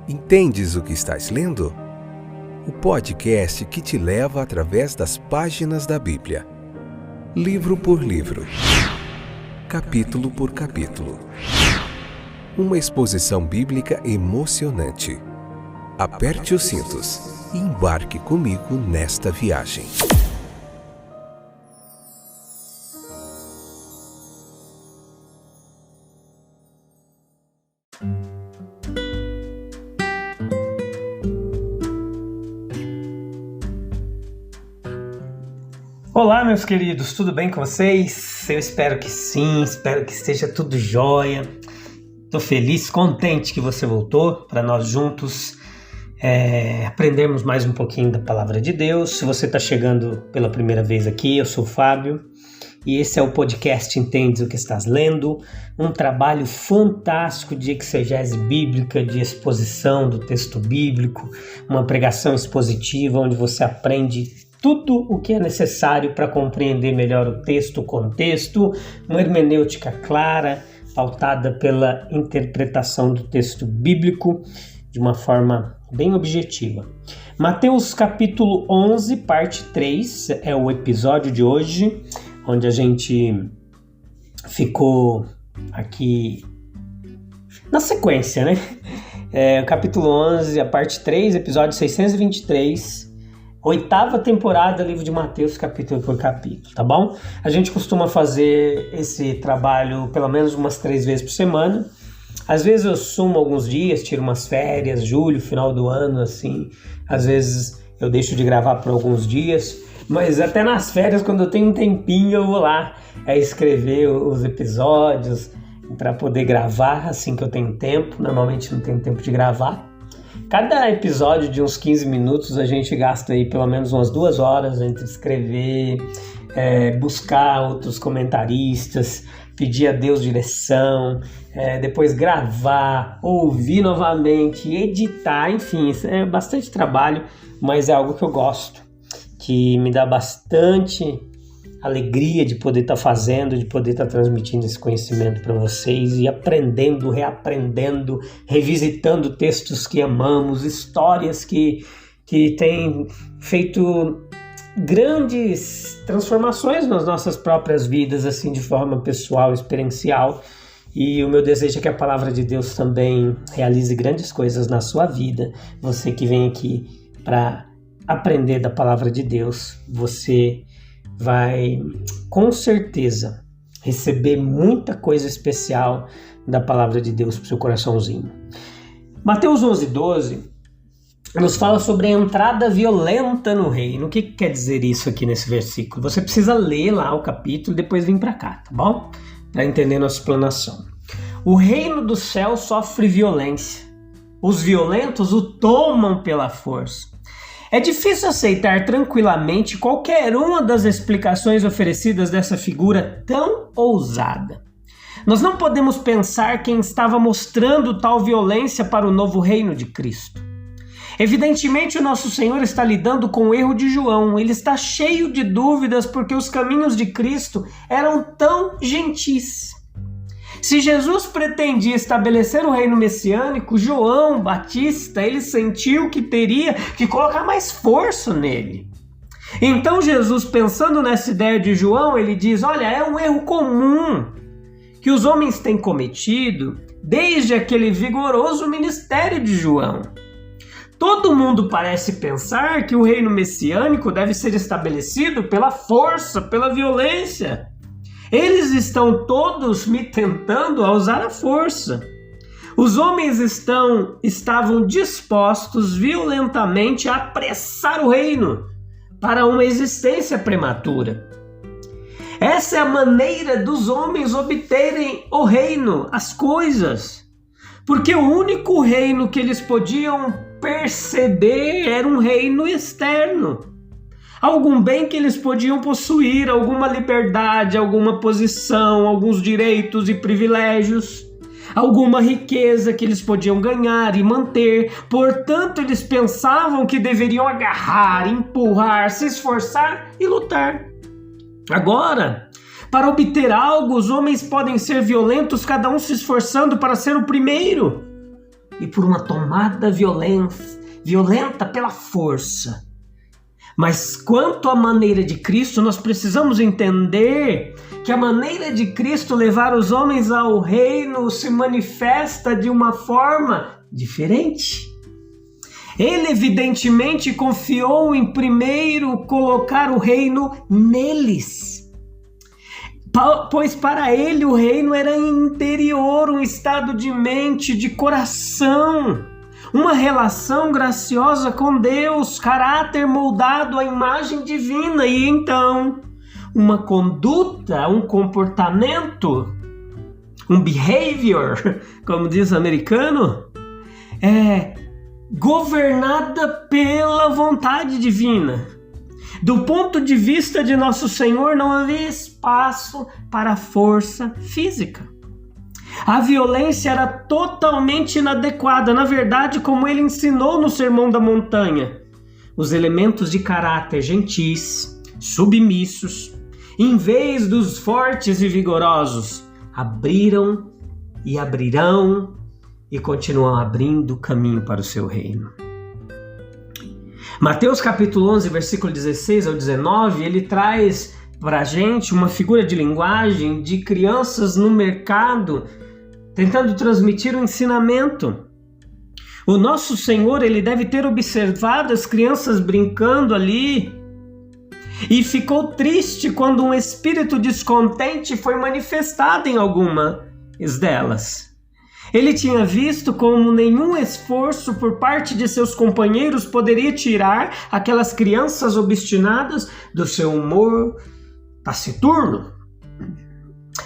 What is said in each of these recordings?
Entendes o que estás lendo? O podcast que te leva através das páginas da Bíblia. Livro por livro. Capítulo por capítulo. Uma exposição bíblica emocionante. Aperte os cintos e embarque comigo nesta viagem. Olá, meus queridos, tudo bem com vocês? Eu espero que sim, espero que esteja tudo jóia. Estou feliz, contente que você voltou para nós juntos aprendermos mais um pouquinho da Palavra de Deus. Se você está chegando pela primeira vez aqui, eu sou o Fábio e esse é o podcast Entendes o que Estás Lendo, um trabalho fantástico de exegese bíblica, de exposição do texto bíblico, uma pregação expositiva onde você aprende tudo o que é necessário para compreender melhor o texto, o contexto, uma hermenêutica clara, pautada pela interpretação do texto bíblico de uma forma bem objetiva. Mateus capítulo 11, parte 3, é o episódio de hoje, onde a gente ficou aqui na sequência, né? O capítulo 11, a parte 3, episódio 623, 8ª temporada, livro de Mateus, capítulo por capítulo, tá bom? A gente costuma fazer esse trabalho pelo menos umas 3 vezes por semana. Às vezes eu sumo alguns dias, tiro umas férias, julho, final do ano, assim. Às vezes eu deixo de gravar por alguns dias, mas até nas férias, quando eu tenho um tempinho, eu vou lá escrever os episódios para poder gravar assim que eu tenho tempo. Normalmente não tenho tempo de gravar. Cada episódio de uns 15 minutos a gente gasta aí pelo menos umas 2 horas entre escrever, buscar outros comentaristas, pedir a Deus direção, depois gravar, ouvir novamente, editar, enfim, isso é bastante trabalho, mas é algo que eu gosto, que me dá bastante alegria de poder estar fazendo, de poder estar transmitindo esse conhecimento para vocês e aprendendo, reaprendendo, revisitando textos que amamos, histórias que têm feito grandes transformações nas nossas próprias vidas, assim, de forma pessoal, experiencial. E o meu desejo é que a palavra de Deus também realize grandes coisas na sua vida. Você que vem aqui para aprender da palavra de Deus, você vai com certeza receber muita coisa especial da palavra de Deus para o seu coraçãozinho. Mateus 11:12 nos fala sobre a entrada violenta no reino. O que quer dizer isso aqui nesse versículo? Você precisa ler lá o capítulo e depois vir para cá, tá bom? Para entender nossa explanação. O reino do céu sofre violência. Os violentos o tomam pela força. É difícil aceitar tranquilamente qualquer uma das explicações oferecidas dessa figura tão ousada. Nós não podemos pensar quem estava mostrando tal violência para o novo reino de Cristo. Evidentemente, o nosso Senhor está lidando com o erro de João. Ele está cheio de dúvidas porque os caminhos de Cristo eram tão gentis. Se Jesus pretendia estabelecer o reino messiânico, João Batista, ele sentiu que teria que colocar mais força nele. Então Jesus, pensando nessa ideia de João, ele diz, olha, é um erro comum que os homens têm cometido desde aquele vigoroso ministério de João. Todo mundo parece pensar que o reino messiânico deve ser estabelecido pela força, pela violência. Eles estão todos me tentando a usar a força. Os homens estavam dispostos violentamente a apressar o reino para uma existência prematura. Essa é a maneira dos homens obterem o reino, as coisas. Porque o único reino que eles podiam perceber era um reino externo. Algum bem que eles podiam possuir, alguma liberdade, alguma posição, alguns direitos e privilégios, alguma riqueza que eles podiam ganhar e manter. Portanto, eles pensavam que deveriam agarrar, empurrar, se esforçar e lutar. Agora, para obter algo, os homens podem ser violentos, cada um se esforçando para ser o primeiro. e por uma tomada violenta pela força. Mas quanto à maneira de Cristo, nós precisamos entender que a maneira de Cristo levar os homens ao reino se manifesta de uma forma diferente. Ele evidentemente confiou em primeiro colocar o reino neles, pois para ele o reino era interior, um estado de mente, de coração, uma relação graciosa com Deus, caráter moldado à imagem divina e então uma conduta, um comportamento, um behavior, como diz o americano, governada pela vontade divina. Do ponto de vista de nosso Senhor, não havia espaço para a força física. A violência era totalmente inadequada. Na verdade, como ele ensinou no Sermão da Montanha, os elementos de caráter gentis, submissos, em vez dos fortes e vigorosos, abriram e abrirão e continuam abrindo caminho para o seu reino. Mateus capítulo 11, versículo 16 ao 19, ele traz para a gente uma figura de linguagem de crianças no mercado, tentando transmitir um ensinamento. O nosso Senhor, ele deve ter observado as crianças brincando ali e ficou triste quando um espírito descontente foi manifestado em algumas delas. Ele tinha visto como nenhum esforço por parte de seus companheiros poderia tirar aquelas crianças obstinadas do seu humor taciturno.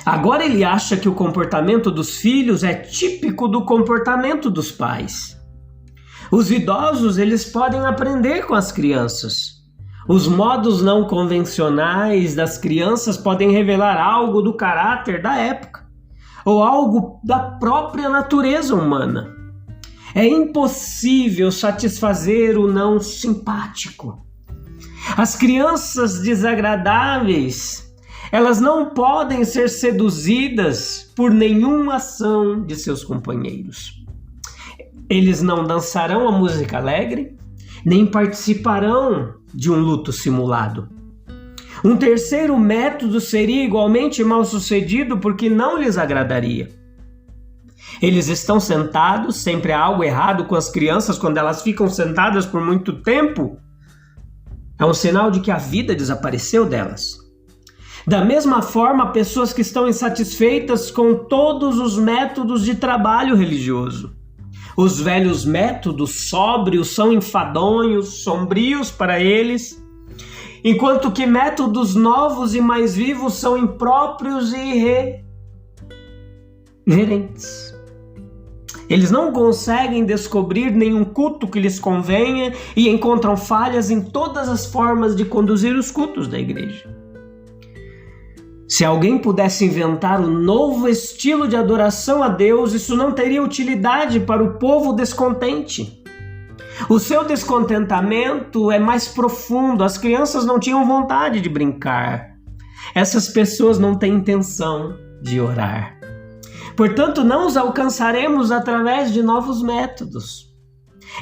Agora ele acha que o comportamento dos filhos é típico do comportamento dos pais. Os idosos, eles podem aprender com as crianças. Os modos não convencionais das crianças podem revelar algo do caráter da época, ou algo da própria natureza humana. É impossível satisfazer o não simpático. As crianças desagradáveis, elas não podem ser seduzidas por nenhuma ação de seus companheiros. Eles não dançarão a música alegre, nem participarão de um luto simulado. Um terceiro método seria igualmente mal sucedido porque não lhes agradaria. Eles estão sentados, sempre há algo errado com as crianças quando elas ficam sentadas por muito tempo. É um sinal de que a vida desapareceu delas. Da mesma forma, pessoas que estão insatisfeitas com todos os métodos de trabalho religioso. Os velhos métodos sóbrios são enfadonhos, sombrios para eles, enquanto que métodos novos e mais vivos são impróprios e irreverentes. Eles não conseguem descobrir nenhum culto que lhes convenha e encontram falhas em todas as formas de conduzir os cultos da igreja. Se alguém pudesse inventar um novo estilo de adoração a Deus, isso não teria utilidade para o povo descontente. O seu descontentamento é mais profundo. As crianças não tinham vontade de brincar. Essas pessoas não têm intenção de orar. Portanto, não os alcançaremos através de novos métodos.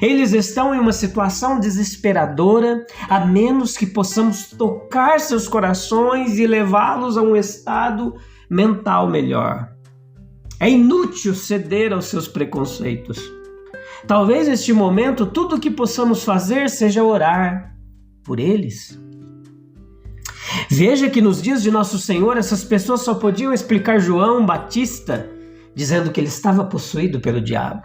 Eles estão em uma situação desesperadora, a menos que possamos tocar seus corações e levá-los a um estado mental melhor. É inútil ceder aos seus preconceitos. Talvez neste momento tudo o que possamos fazer seja orar por eles. Veja que nos dias de Nosso Senhor, essas pessoas só podiam explicar João Batista dizendo que ele estava possuído pelo diabo.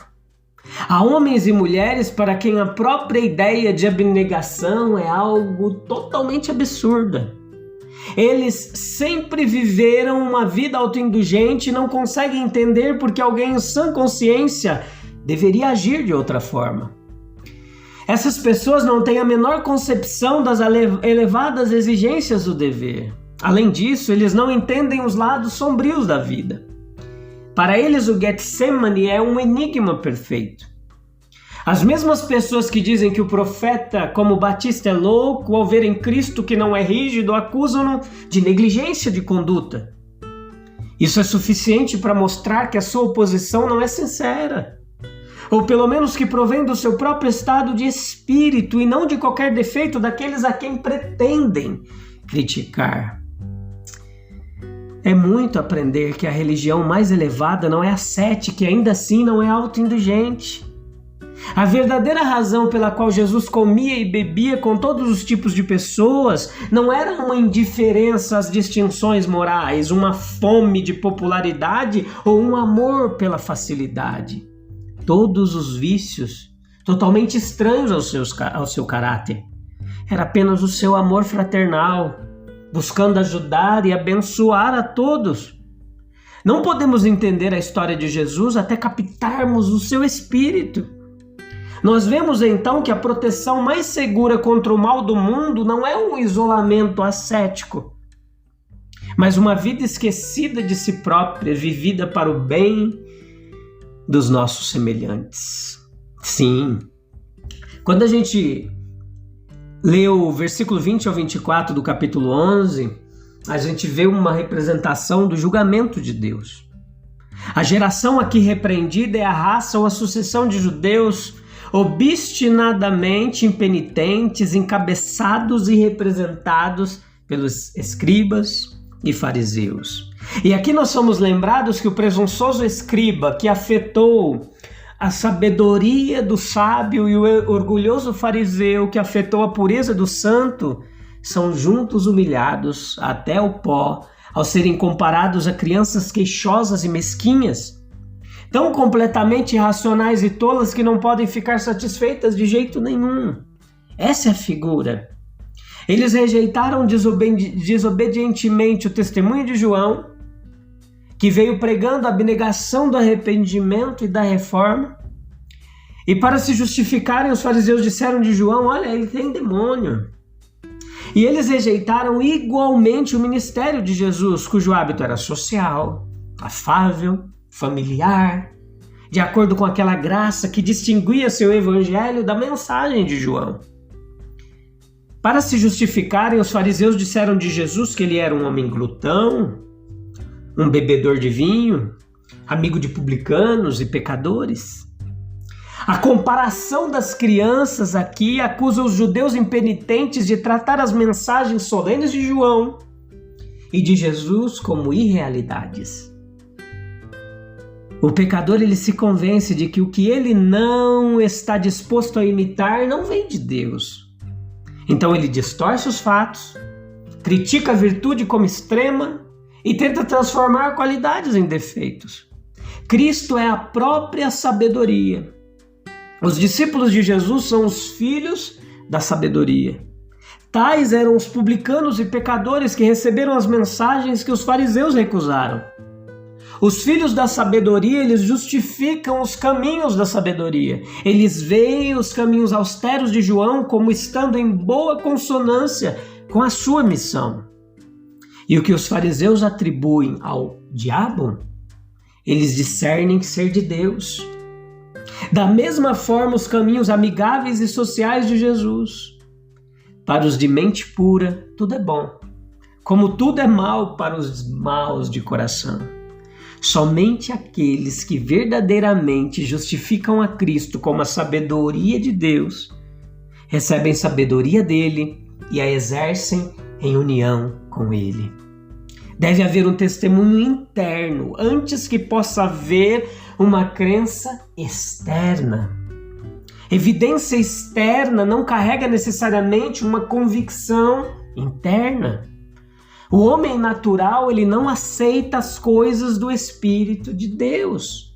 Há homens e mulheres para quem a própria ideia de abnegação é algo totalmente absurda. Eles sempre viveram uma vida autoindulgente e não conseguem entender porque alguém em sã consciência deveria agir de outra forma. Essas pessoas não têm a menor concepção das elevadas exigências do dever. Além disso, eles não entendem os lados sombrios da vida. Para eles, o Getsemane é um enigma perfeito. As mesmas pessoas que dizem que o profeta como Batista é louco ao verem Cristo que não é rígido, acusam-no de negligência de conduta. Isso é suficiente para mostrar que a sua oposição não é sincera. ou pelo menos que provém do seu próprio estado de espírito e não de qualquer defeito daqueles a quem pretendem criticar. É muito aprender que a religião mais elevada não é ascética, que ainda assim não é autoindulgente. A verdadeira razão pela qual Jesus comia e bebia com todos os tipos de pessoas não era uma indiferença às distinções morais, uma fome de popularidade ou um amor pela facilidade. Todos os vícios, totalmente estranhos ao seu caráter. Era apenas o seu amor fraternal, buscando ajudar e abençoar a todos. Não podemos entender a história de Jesus até captarmos o seu espírito. Nós vemos então que a proteção mais segura contra o mal do mundo não é um isolamento ascético, mas uma vida esquecida de si própria, vivida para o bem dos nossos semelhantes. Sim, quando a gente lê o versículo 20 ao 24 do capítulo 11, a gente vê uma representação do julgamento de Deus. A geração aqui repreendida é a raça ou a sucessão de judeus obstinadamente impenitentes, encabeçados e representados pelos escribas e fariseus. E aqui nós somos lembrados que o presunçoso escriba que afetou a sabedoria do sábio e o orgulhoso fariseu que afetou a pureza do santo são juntos humilhados até o pó ao serem comparados a crianças queixosas e mesquinhas, tão completamente irracionais e tolas que não podem ficar satisfeitas de jeito nenhum. Essa é a figura. Eles rejeitaram desobedientemente o testemunho de João, que veio pregando a abnegação do arrependimento e da reforma. E para se justificarem, os fariseus disseram de João: olha, ele tem demônio. E eles rejeitaram igualmente o ministério de Jesus, cujo hábito era social, afável, familiar, de acordo com aquela graça que distinguia seu evangelho da mensagem de João. Para se justificarem, os fariseus disseram de Jesus que ele era um homem glutão, um bebedor de vinho, amigo de publicanos e pecadores. A comparação das crianças aqui acusa os judeus impenitentes de tratar as mensagens solenes de João e de Jesus como irrealidades. O pecador ele se convence de que o que ele não está disposto a imitar não vem de Deus. Então ele distorce os fatos, critica a virtude como extrema e tenta transformar qualidades em defeitos. Cristo é a própria sabedoria. Os discípulos de Jesus são os filhos da sabedoria. Tais eram os publicanos e pecadores que receberam as mensagens que os fariseus recusaram. Os filhos da sabedoria, eles justificam os caminhos da sabedoria. Eles veem os caminhos austeros de João como estando em boa consonância com a sua missão. E o que os fariseus atribuem ao diabo, eles discernem ser de Deus. Da mesma forma, os caminhos amigáveis e sociais de Jesus. Para os de mente pura, tudo é bom, como tudo é mal para os maus de coração. Somente aqueles que verdadeiramente justificam a Cristo como a sabedoria de Deus, recebem sabedoria dele e a exercem em união com ele. Deve haver um testemunho interno antes que possa haver uma crença externa. Evidência externa não carrega necessariamente uma convicção interna. O homem natural, ele não aceita as coisas do Espírito de Deus.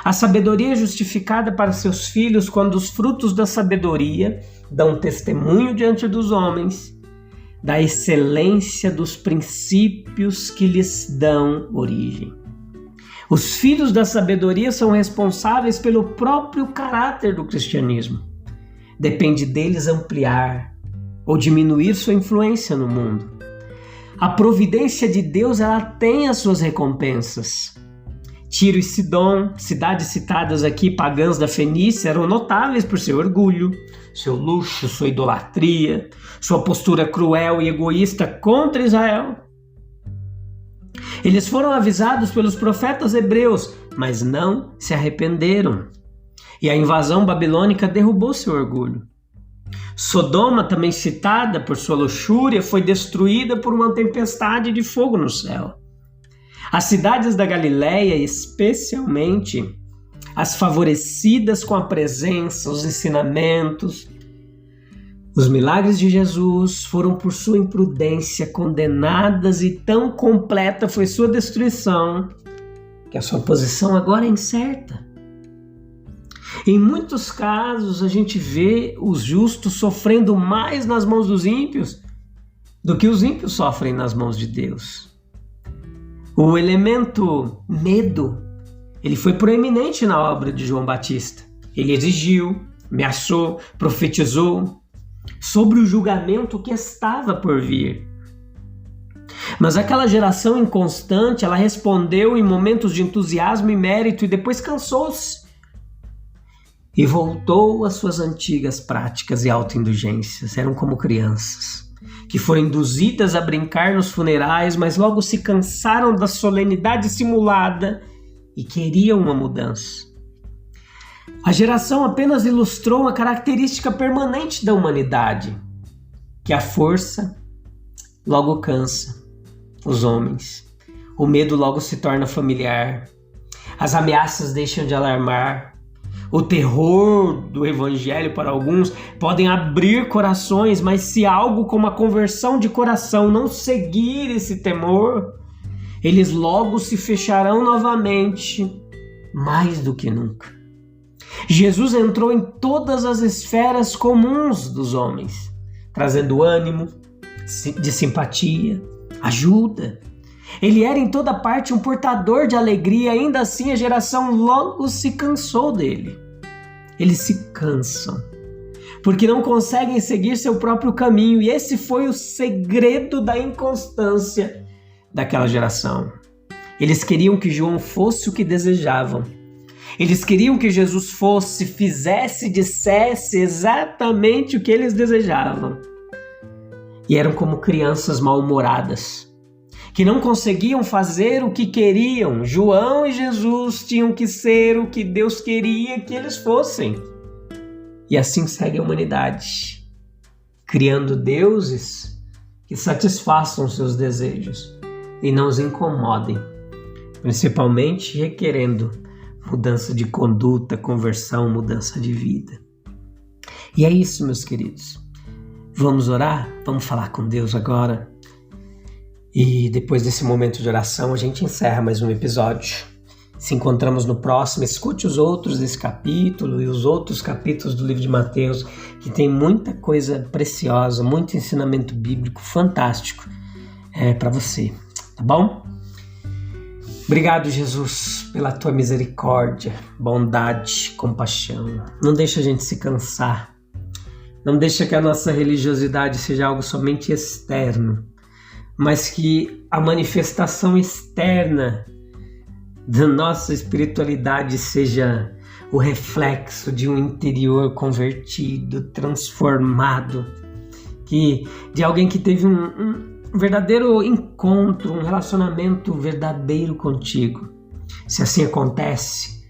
A sabedoria é justificada para seus filhos quando os frutos da sabedoria dão testemunho diante dos homens da excelência dos princípios que lhes dão origem. Os filhos da sabedoria são responsáveis pelo próprio caráter do cristianismo. Depende deles ampliar ou diminuir sua influência no mundo. A providência de Deus, ela tem as suas recompensas. Tiro e Sidom, cidades citadas aqui, pagãs da Fenícia, eram notáveis por seu orgulho, seu luxo, sua idolatria, sua postura cruel e egoísta contra Israel. Eles foram avisados pelos profetas hebreus, mas não se arrependeram. e a invasão babilônica derrubou seu orgulho. Sodoma, também citada por sua luxúria, foi destruída por uma tempestade de fogo no céu. As cidades da Galileia, especialmente as favorecidas com a presença, os ensinamentos, os milagres de Jesus, foram por sua imprudência condenadas, e tão completa foi sua destruição que a sua posição agora é incerta. Em muitos casos, a gente vê os justos sofrendo mais nas mãos dos ímpios do que os ímpios sofrem nas mãos de Deus. O elemento medo, ele foi proeminente na obra de João Batista. Ele exigiu, ameaçou, profetizou sobre o julgamento que estava por vir. Mas aquela geração inconstante, ela respondeu em momentos de entusiasmo e mérito e depois cansou-se e voltou às suas antigas práticas e autoindulgências. Eram como crianças que foram induzidas a brincar nos funerais, mas logo se cansaram da solenidade simulada e queriam uma mudança. A geração apenas ilustrou uma característica permanente da humanidade, que a força logo cansa os homens, o medo logo se torna familiar, as ameaças deixam de alarmar, o terror do evangelho para alguns podem abrir corações, mas se algo como a conversão de coração não seguir esse temor, eles logo se fecharão novamente, mais do que nunca. Jesus entrou em todas as esferas comuns dos homens, trazendo ânimo, de simpatia, ajuda. Ele era em toda parte um portador de alegria, ainda assim a geração logo se cansou dele. Eles se cansam, porque não conseguem seguir seu próprio caminho, e esse foi o segredo da inconstância daquela geração. Eles queriam que João fosse o que desejavam. Eles queriam que Jesus fosse, fizesse, dissesse exatamente o que eles desejavam. E eram como crianças mal-humoradas, que não conseguiam fazer o que queriam. João e Jesus tinham que ser o que Deus queria que eles fossem. E assim segue a humanidade, criando deuses que satisfaçam seus desejos e não os incomodem, principalmente requerendo mudança de conduta, conversão, mudança de vida. E é isso, meus queridos. Vamos orar? Vamos falar com Deus agora. E depois desse momento de oração, a gente encerra mais um episódio. Se encontramos no próximo, escute os outros desse capítulo e os outros capítulos do livro de Mateus, que tem muita coisa preciosa, muito ensinamento bíblico fantástico para você, tá bom? Obrigado, Jesus, pela tua misericórdia, bondade, compaixão. Não deixa a gente se cansar. Não deixa que a nossa religiosidade seja algo somente externo, mas que a manifestação externa da nossa espiritualidade seja o reflexo de um interior convertido, transformado, de alguém que teve um verdadeiro encontro, um relacionamento verdadeiro contigo. Se assim acontece,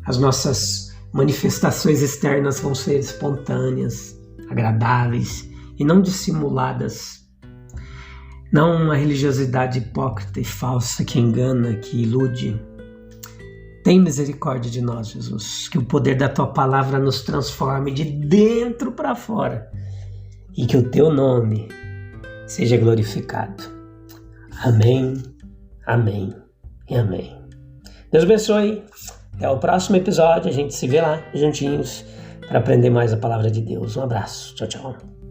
as nossas manifestações externas vão ser espontâneas, agradáveis e não dissimuladas. Não uma religiosidade hipócrita e falsa que engana, que ilude. Tem misericórdia de nós, Jesus, que o poder da tua palavra nos transforme de dentro para fora e que o teu nome seja glorificado. Amém, amém e amém. Deus abençoe. Até o próximo episódio. A gente se vê lá juntinhos para aprender mais a palavra de Deus. Um abraço. Tchau, tchau.